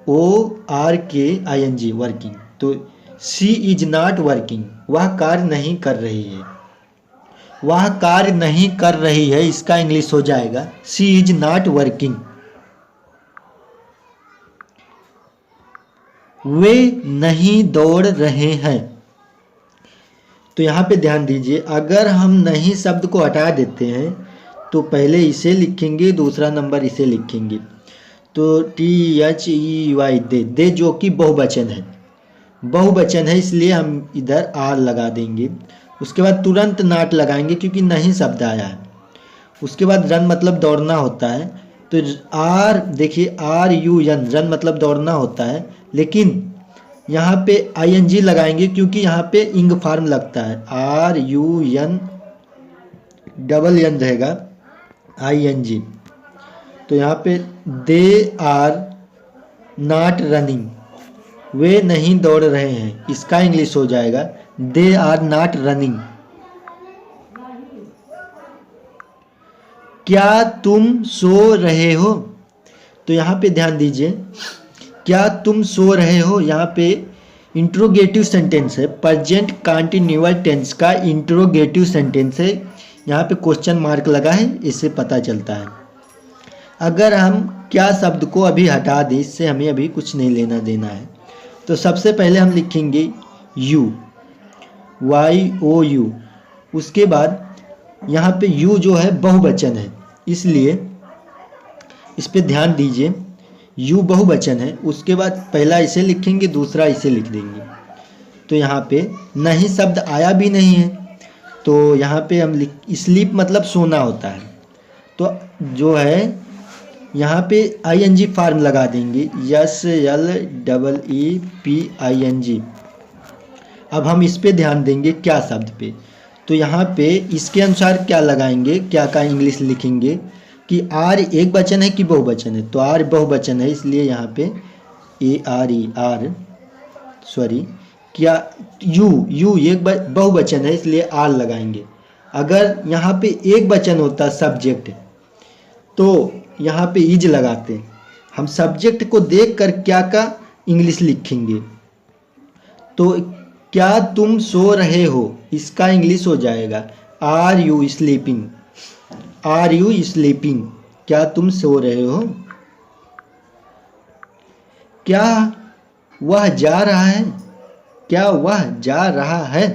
[SPEAKER 1] WORK वर्किंग। तो शी इज नॉट वर्किंग, वह कार्य नहीं कर रही है, वह कार्य नहीं कर रही है, इसका इंग्लिश हो जाएगा शी इज नॉट वर्किंग। वे नहीं दौड़ रहे हैं, तो यहाँ पे ध्यान दीजिए, अगर हम नहीं शब्द को हटा देते हैं तो पहले इसे लिखेंगे, दूसरा नंबर इसे लिखेंगे। तो THEY दे, दे जो कि बहुवचन है, बहुवचन है इसलिए हम इधर आर लगा देंगे। उसके बाद तुरंत नाट लगाएंगे क्योंकि नहीं शब्द आया है। उसके बाद रन मतलब दौड़ना होता है, तो आर देखिए RUN, रन मतलब दौड़ना होता है, लेकिन यहाँ पे ING लगाएंगे क्योंकि यहाँ पे इंग फॉर्म लगता है, RUN डबल एन रहेगा ING। तो यहाँ पे दे आर नॉट रनिंग, वे नहीं दौड़ रहे हैं, इसका इंग्लिश हो जाएगा दे आर नॉट रनिंग। क्या तुम सो रहे हो, तो यहाँ पे ध्यान दीजिए, क्या तुम सो रहे हो, यहाँ पे इंट्रोगेटिव सेंटेंस है, प्रेजेंट कंटिन्यूअस टेंस का इंट्रोगेटिव सेंटेंस है। यहाँ पे क्वेश्चन मार्क लगा है, इससे पता चलता है। अगर हम क्या शब्द को अभी हटा दें, इससे हमें अभी कुछ नहीं लेना देना है, तो सबसे पहले हम लिखेंगे YOU। उसके बाद यहाँ पे यू जो है बहुवचन है, इसलिए इस पे ध्यान दीजिए, यू बहुवचन है। उसके बाद पहला इसे लिखेंगे, दूसरा इसे लिख देंगे। तो यहाँ पे नहीं शब्द आया भी नहीं है, तो यहाँ पे हम स्लीप मतलब सोना होता है, तो जो है यहाँ पे ING फॉर्म लगा देंगे, SLEEPING। अब हम इस पे ध्यान देंगे क्या शब्द पे, तो यहाँ पे इसके अनुसार क्या लगाएंगे, क्या का इंग्लिश लिखेंगे कि आर एक वचन है कि बहुवचन है, तो आर बहुवचन है इसलिए यहाँ पे क्या यू एक बहुवचन है इसलिए आर लगाएंगे। अगर यहाँ पे एक वचन होता सब्जेक्ट, तो यहाँ पे इज लगाते। हम सब्जेक्ट को देखकर क्या का इंग्लिश लिखेंगे, तो क्या तुम सो रहे हो, इसका इंग्लिश हो जाएगा are you sleeping, are you sleeping, क्या तुम सो रहे हो। क्या वह जा रहा है, क्या वह जा रहा है,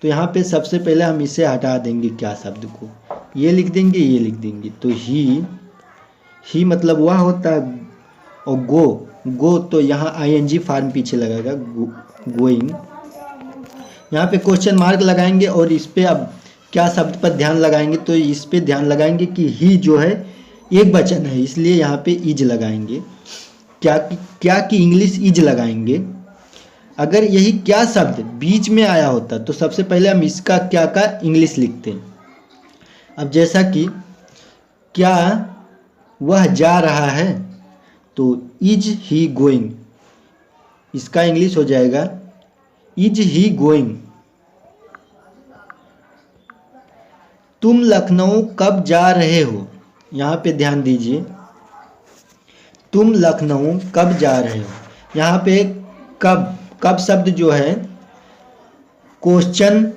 [SPEAKER 1] तो यहाँ पे सबसे पहले हम इसे हटा देंगे, क्या शब्द को ये लिख देंगे, ये लिख देंगे। तो ही मतलब वह होता है, और गो तो यहाँ ING फॉर्म पीछे लगेगा, गोइंग। यहाँ पे क्वेश्चन मार्क लगाएंगे और इस पे अब क्या शब्द पर ध्यान लगाएंगे, तो इस पे ध्यान लगाएंगे कि ही जो है एक वचन है इसलिए यहाँ पे इज लगाएंगे। क्या की इंग्लिश इज लगाएंगे। अगर यही क्या शब्द बीच में आया होता तो सबसे पहले हम इसका क्या का इंग्लिश लिखते। अब जैसा कि क्या वह जा रहा है, तो इज ही गोइंग, इसका इंग्लिश हो जाएगा इज ही गोइंग। तुम लखनऊ कब जा रहे हो, यहाँ पे ध्यान दीजिए, तुम लखनऊ कब जा रहे हो। यहाँ पे कब, कब शब्द जो है क्वेश्चन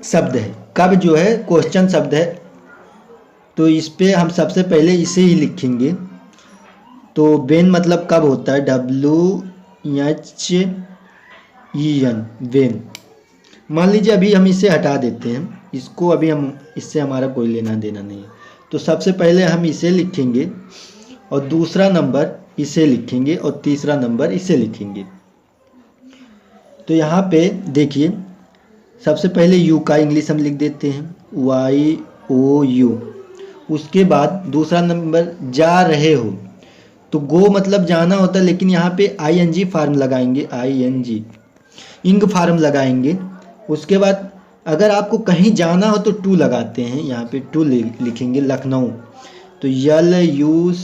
[SPEAKER 1] शब्द है, कब जो है क्वेश्चन शब्द है, तो इस पे हम सबसे पहले इसे ही लिखेंगे। तो वेन मतलब कब होता है, WHEN, वेन। मान लीजिए अभी हम इसे हटा देते हैं, इसको अभी हम इससे हमारा कोई लेना देना नहीं है। तो सबसे पहले हम इसे लिखेंगे और दूसरा नंबर इसे लिखेंगे और तीसरा नंबर इसे लिखेंगे। तो यहाँ पे देखिए सबसे पहले यू का इंग्लिश हम लिख देते हैं, YOU। उसके बाद दूसरा नंबर जा रहे हो, तो गो मतलब जाना होता है, लेकिन यहाँ पे ING फार्म लगाएंगे, ING इंग फार्म लगाएंगे। उसके बाद अगर आपको कहीं जाना हो तो टू लगाते हैं, यहाँ पे टू लिखेंगे, लखनऊ। तो LUCKNOW,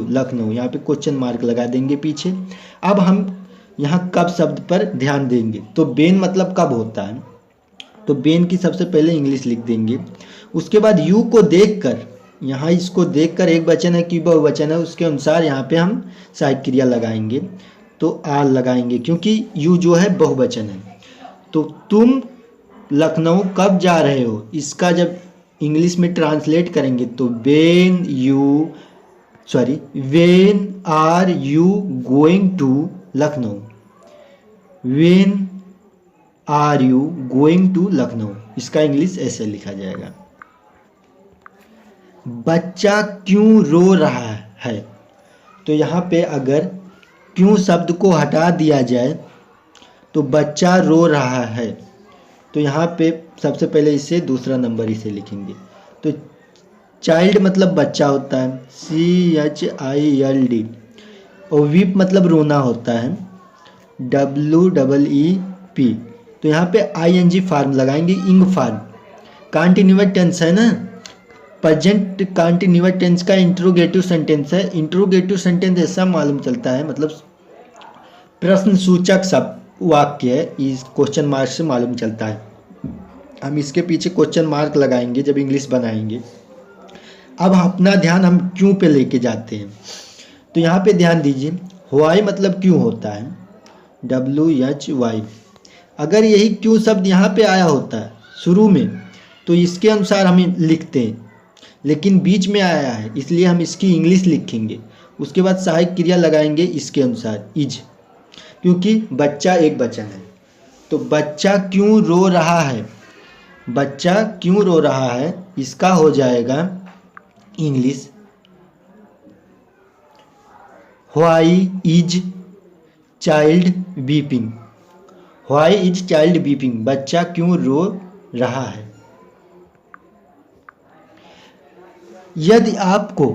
[SPEAKER 1] लखनऊ। यहाँ पे क्वेश्चन मार्क लगा देंगे पीछे। अब हम यहाँ कब शब्द पर ध्यान देंगे। तो बेन मतलब कब होता है, तो बेन की सबसे पहले इंग्लिश लिख देंगे। उसके बाद यू को देखकर, यहाँ इसको देखकर एक वचन है कि बहुवचन है, उसके अनुसार यहाँ पे हम सहायक क्रिया लगाएंगे। तो आर लगाएंगे क्योंकि यू जो है बहुवचन है। तो तुम लखनऊ कब जा रहे हो, इसका जब इंग्लिश में ट्रांसलेट करेंगे तो when are you going to Lucknow, when are you going to Lucknow, इसका इंग्लिश ऐसे लिखा जाएगा। बच्चा क्यों रो रहा है, तो यहाँ पे अगर क्यों शब्द को हटा दिया जाए तो बच्चा रो रहा है, तो यहाँ पे सबसे पहले इसे दूसरा नंबर इसे लिखेंगे। तो चाइल्ड मतलब बच्चा होता है, CHILD, और वीप मतलब रोना होता है, WEEP। तो यहाँ पे ING फार्म लगाएंगे, इंग फार्म। कंटीन्यूअस टेंस है ना, प्रेजेंट कंटीन्यूअस टेंस का इंट्रोगेटिव सेंटेंस है। इंट्रोगेटिव सेंटेंस ऐसा मालूम चलता है, मतलब प्रश्न सूचक सब वाक्य है, इस क्वेश्चन मार्क से मालूम चलता है। हम इसके पीछे क्वेश्चन मार्क लगाएंगे जब इंग्लिश बनाएंगे। अब अपना ध्यान हम क्यों पे लेके जाते हैं, तो यहाँ पे ध्यान दीजिए, व्हाई मतलब क्यों होता है, WHY। अगर यही क्यों शब्द यहाँ पे आया होता है शुरू में तो इसके अनुसार हम लिखते हैं, लेकिन बीच में आया है इसलिए हम इसकी इंग्लिश लिखेंगे। उसके बाद सहायक क्रिया लगाएंगे इसके अनुसार, इज, क्योंकि बच्चा एक वचन है। तो बच्चा क्यों रो रहा है, बच्चा क्यों रो रहा है, इसका हो जाएगा English why is child weeping, why is child weeping, बच्चा क्यों रो रहा है। यदि आपको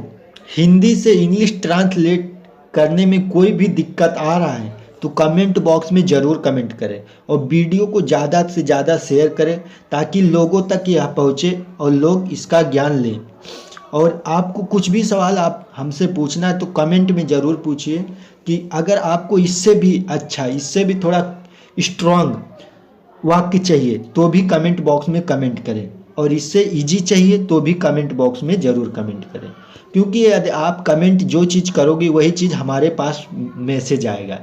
[SPEAKER 1] हिंदी से इंग्लिश ट्रांसलेट करने में कोई भी दिक्कत आ रहा है तो कमेंट बॉक्स में ज़रूर कमेंट करें और वीडियो को ज़्यादा से ज़्यादा शेयर करें ताकि लोगों तक यह पहुँचे और लोग इसका ज्ञान लें। और आपको कुछ भी सवाल आप हमसे पूछना है तो कमेंट में ज़रूर पूछिए कि अगर आपको इससे भी अच्छा, इससे भी थोड़ा स्ट्रॉन्ग वाक्य चाहिए तो भी कमेंट बॉक्स में कमेंट करें, और इससे इजी चाहिए तो भी कमेंट बॉक्स में ज़रूर कमेंट करें, क्योंकि यदि आप कमेंट जो चीज़ करोगे वही चीज़ हमारे पास मैसेज आएगा,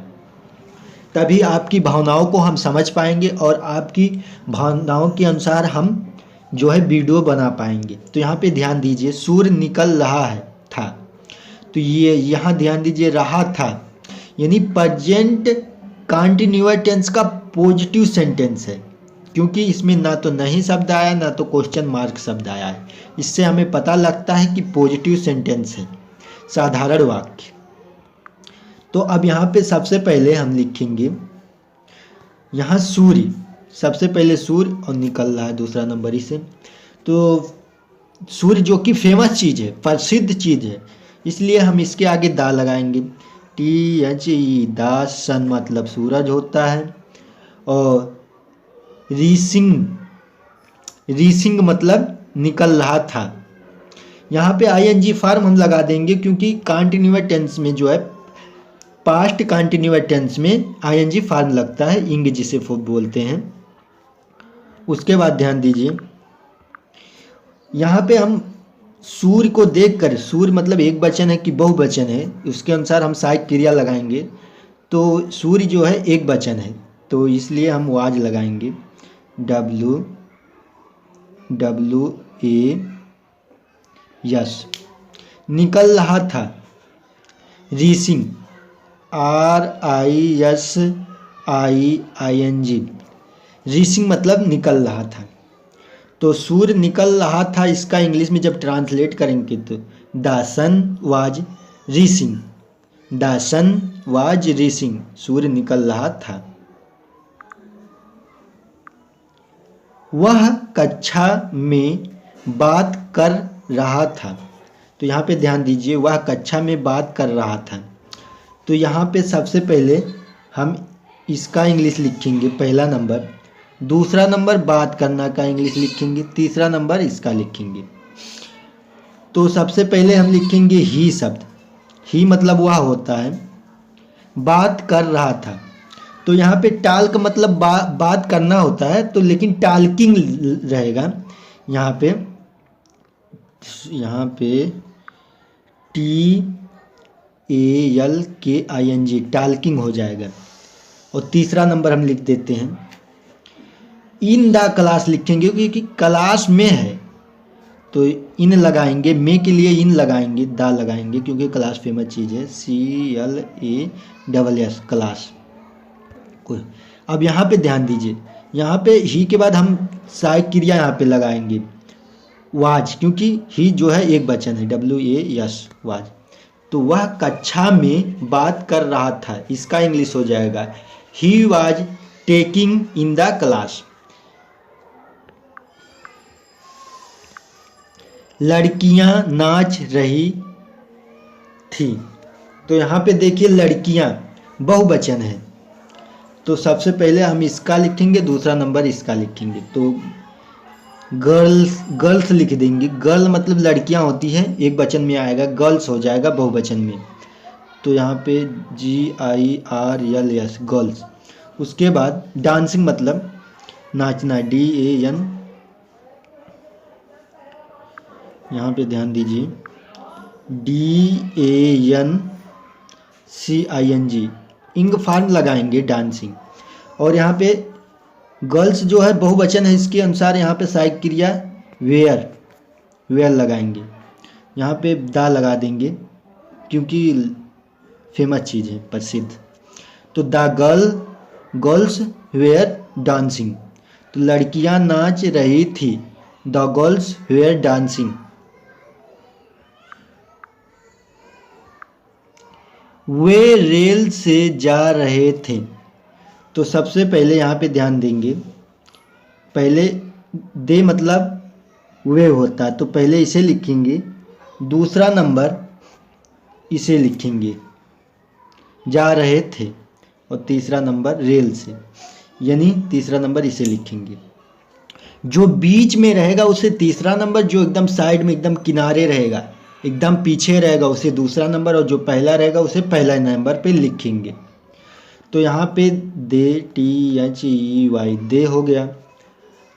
[SPEAKER 1] तभी आपकी भावनाओं को हम समझ पाएंगे और आपकी भावनाओं के अनुसार हम जो है वीडियो बना पाएंगे। तो यहाँ पे ध्यान दीजिए, सूर्य निकल रहा है था, तो ये यहाँ ध्यान दीजिए, रहा था यानी प्रेजेंट कंटीन्यूअस टेंस का पॉजिटिव सेंटेंस है, क्योंकि इसमें ना तो नहीं शब्द आया ना तो क्वेश्चन मार्क शब्द आया है। इससे हमें पता लगता है कि पॉजिटिव सेंटेंस है, साधारण वाक्य। तो अब यहाँ पे सबसे पहले हम लिखेंगे, यहाँ सूर्य, सबसे पहले सूर्य और निकल रहा है दूसरा नंबर इसे। तो सूर्य जो कि फेमस चीज़ है, प्रसिद्ध चीज़ है, इसलिए हम इसके आगे दा लगाएंगे, THE, दा, सन मतलब सूरज होता है, और रीसिंग, रीसिंग मतलब निकल रहा था। यहाँ पे ING फार्म हम लगा देंगे क्योंकि कंटीन्यूअस टेंस में जो है, पास्ट कंटीन्यूअस टेंस में ING फार्म लगता है, इंग जिसे बोलते हैं। उसके बाद ध्यान दीजिए, यहाँ पे हम सूर्य को देखकर, सूर्य मतलब एक वचन है कि बहुवचन है, उसके अनुसार हम सहायक क्रिया लगाएंगे। तो सूर्य जो है एक वचन है, तो इसलिए हम वाज लगाएंगे। W W A yes. निकल रहा था, रीसिंग, RISIING। रीसिंग मतलब निकल रहा था। तो सूर्य निकल रहा था, इसका इंग्लिश में जब ट्रांसलेट करेंगे तो the sun was rising, the sun was rising, सूर्य निकल रहा था। वह कक्षा में बात कर रहा था। तो यहाँ पे ध्यान दीजिए, वह कक्षा में बात कर रहा था। तो यहाँ पे सबसे पहले हम इसका इंग्लिश लिखेंगे पहला नंबर, दूसरा नंबर बात करना का इंग्लिश लिखेंगे, तीसरा नंबर इसका लिखेंगे। तो सबसे पहले हम लिखेंगे ही शब्द। ही मतलब वह होता है, बात कर रहा था। तो यहाँ पे टाल का मतलब बात करना होता है, तो लेकिन टाल्किंग रहेगा यहाँ पे। TALKING, टाल्किंग हो जाएगा। और तीसरा नंबर हम लिख देते हैं, इन द क्लास लिखेंगे क्योंकि क्लास में है, तो इन लगाएंगे, में के लिए इन लगाएंगे, द लगाएंगे क्योंकि क्लास फेमस चीज़ है, CLASS क्लास। अब यहाँ पे ध्यान दीजिए, यहाँ पे ही के बाद हम सहायक क्रिया यहाँ पे लगाएंगे वाज, क्योंकि ही जो है एक वचन है, WAS वाज। तो वह कक्षा में बात कर रहा था, इसका इंग्लिश हो जाएगा he was taking in the class. लड़कियां नाच रही थी। तो यहाँ पे देखिए लड़कियां बहुवचन है, तो सबसे पहले हम इसका लिखेंगे, दूसरा नंबर इसका लिखेंगे। तो गर्ल्स लिख देंगे। गर्ल मतलब लड़कियां होती हैं, एक वचन में आएगा, गर्ल्स हो जाएगा बहुवचन में। तो यहाँ पे GIRLS गर्ल्स। उसके बाद डांसिंग मतलब नाचना, DAN, यहाँ पे ध्यान दीजिए, DANCING, इंग फॉर्म लगाएंगे डांसिंग। और यहाँ पे गर्ल्स जो है बहुवचन है, इसके अनुसार यहाँ पे सहायक क्रिया वेयर लगाएंगे। यहाँ पे दा लगा देंगे क्योंकि फेमस चीज़ है, प्रसिद्ध। तो द गर्ल्स वेयर डांसिंग, तो लड़कियां नाच रही थी, द गर्ल्स वेयर डांसिंग। वे रेल से जा रहे थे। तो सबसे पहले यहाँ पे ध्यान देंगे, पहले दे मतलब वे होता है, तो पहले इसे लिखेंगे, दूसरा नंबर इसे लिखेंगे जा रहे थे, और तीसरा नंबर रेल से, यानी तीसरा नंबर इसे लिखेंगे। जो बीच में रहेगा उसे तीसरा नंबर, जो एकदम साइड में एकदम किनारे रहेगा, एकदम पीछे रहेगा, उसे दूसरा नंबर, और जो पहला रहेगा उसे पहला नंबर पे लिखेंगे। तो यहाँ पे दे, THEY, दे हो गया।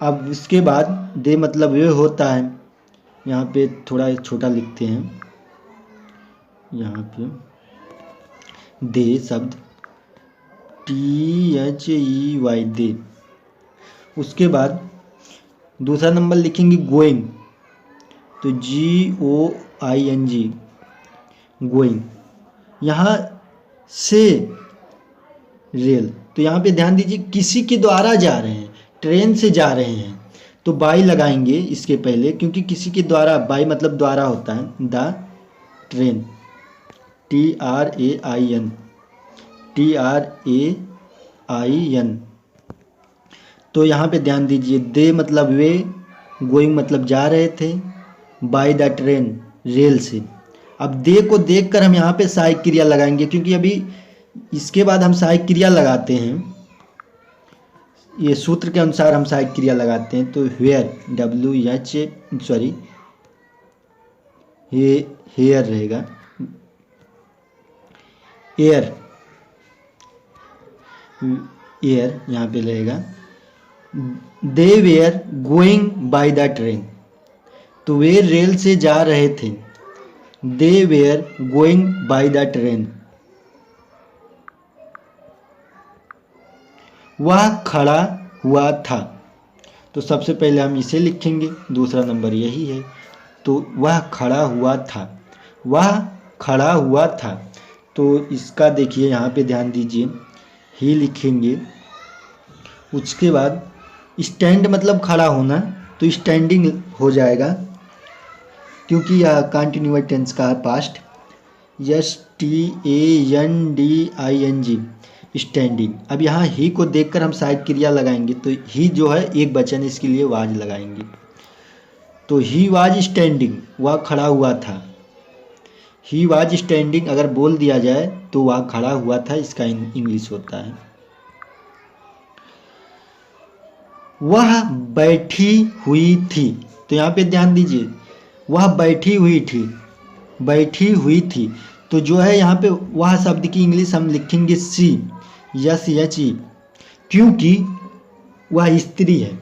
[SPEAKER 1] अब इसके बाद दे मतलब वे होता है, यहाँ पे थोड़ा छोटा लिखते हैं, यहाँ पे दे शब्द THEY दे। उसके बाद दूसरा नंबर लिखेंगे गोइंग, तो GOING गोइंग। यहाँ से रेल, तो यहाँ पे ध्यान दीजिए किसी के द्वारा जा रहे हैं, ट्रेन से जा रहे हैं, तो बाई लगाएंगे इसके पहले, क्योंकि किसी के द्वारा, बाई मतलब द्वारा होता है, द ट्रेन, TRAIN। तो यहाँ पे ध्यान दीजिए, दे मतलब वे, गोइंग मतलब जा रहे थे, बाय द ट्रेन रेल से। अब दे को देखकर हम यहाँ पे सहायक क्रिया लगाएंगे, क्योंकि अभी इसके बाद हम सहायक क्रिया लगाते हैं, ये सूत्र के अनुसार हम सहायक क्रिया लगाते हैं। तो वेयर, हेयर रहेगा, एयर यहाँ पे रहेगा, they were going by the train, तो वे रेल से जा रहे थे। They were going by the train. वह खड़ा हुआ था। तो सबसे पहले हम इसे लिखेंगे, दूसरा नंबर यही है। तो वह खड़ा हुआ था, वह खड़ा हुआ था। तो इसका देखिए यहाँ पे ध्यान दीजिए, ही लिखेंगे। उसके बाद स्टैंड मतलब खड़ा होना, तो स्टैंडिंग हो जाएगा क्योंकि यह कंटिन्यूअस टेंस का पास्ट। STANDING standing. अब यहाँ ही को देखकर हम सहायक क्रिया लगाएंगे, तो ही जो है एक वचन, इसके लिए वाज लगाएंगे। तो ही वाज स्टैंडिंग, वह खड़ा हुआ था। ही वाज स्टैंडिंग अगर बोल दिया जाए तो वह खड़ा हुआ था, इसका इंग्लिश होता है। वह बैठी हुई थी। तो यहाँ पे ध्यान दीजिए, वह बैठी हुई थी, बैठी हुई थी। तो जो है यहाँ पे वह शब्द की इंग्लिश हम लिखेंगे सी, SHE, क्योंकि वह स्त्री है।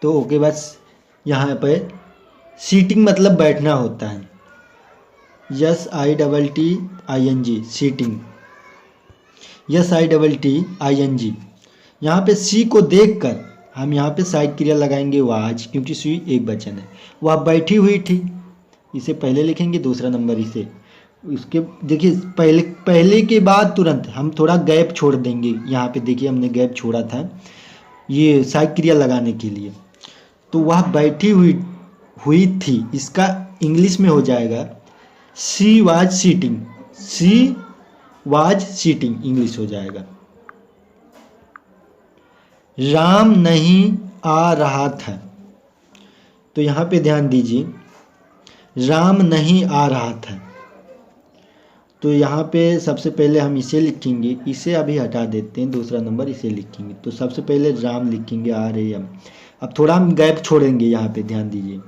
[SPEAKER 1] तो ओके, बस यहाँ पे सीटिंग मतलब बैठना होता है, SITTING सीटिंग, SITTING। यहाँ पे सी को देखकर हम यहाँ पे सहायक क्रिया लगाएंगे वाज, क्योंकि सी एक वचन है। वह बैठी हुई थी, इसे पहले लिखेंगे, दूसरा नंबर इसे। उसके देखिए पहले के बाद तुरंत हम थोड़ा गैप छोड़ देंगे। यहाँ पे देखिए हमने गैप छोड़ा था ये सहायक क्रिया लगाने के लिए। तो वह बैठी हुई थी, इसका इंग्लिश में हो जाएगा she was sitting, she was sitting English हो जाएगा। राम नहीं आ रहा था। तो यहाँ पे ध्यान दीजिए, राम नहीं आ रहा था। तो यहाँ पे सबसे पहले हम इसे लिखेंगे, इसे अभी हटा देते हैं, दूसरा नंबर इसे लिखेंगे। तो सबसे पहले राम लिखेंगे, RAM। अब थोड़ा हम गैप छोड़ेंगे, यहाँ पे ध्यान दीजिए।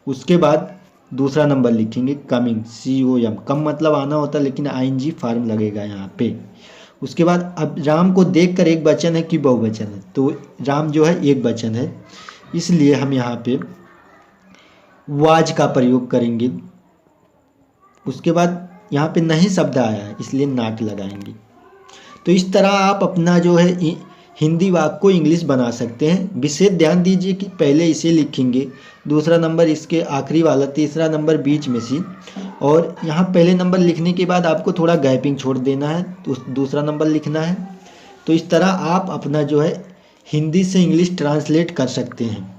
[SPEAKER 1] उसके बाद दूसरा नंबर लिखेंगे कमिंग, COM। कम मतलब आना होता है, लेकिन ING फॉर्म लगेगा यहाँ पे। उसके बाद अब राम को देखकर एक वचन है कि बहुवचन है, तो राम जो है एक वचन है, इसलिए हम यहाँ पे वाज का प्रयोग करेंगे। उसके बाद यहाँ पे नहीं शब्द आया है, इसलिए नॉट लगाएंगे। तो इस तरह आप अपना जो है हिंदी वाक्य को इंग्लिश बना सकते हैं। विशेष ध्यान दीजिए कि पहले इसे लिखेंगे, दूसरा नंबर इसके आखिरी वाला, तीसरा नंबर बीच में सी, और यहाँ पहले नंबर लिखने के बाद आपको थोड़ा गैपिंग छोड़ देना है, तो दूसरा नंबर लिखना है। तो इस तरह आप अपना जो है हिंदी से इंग्लिश ट्रांसलेट कर सकते हैं।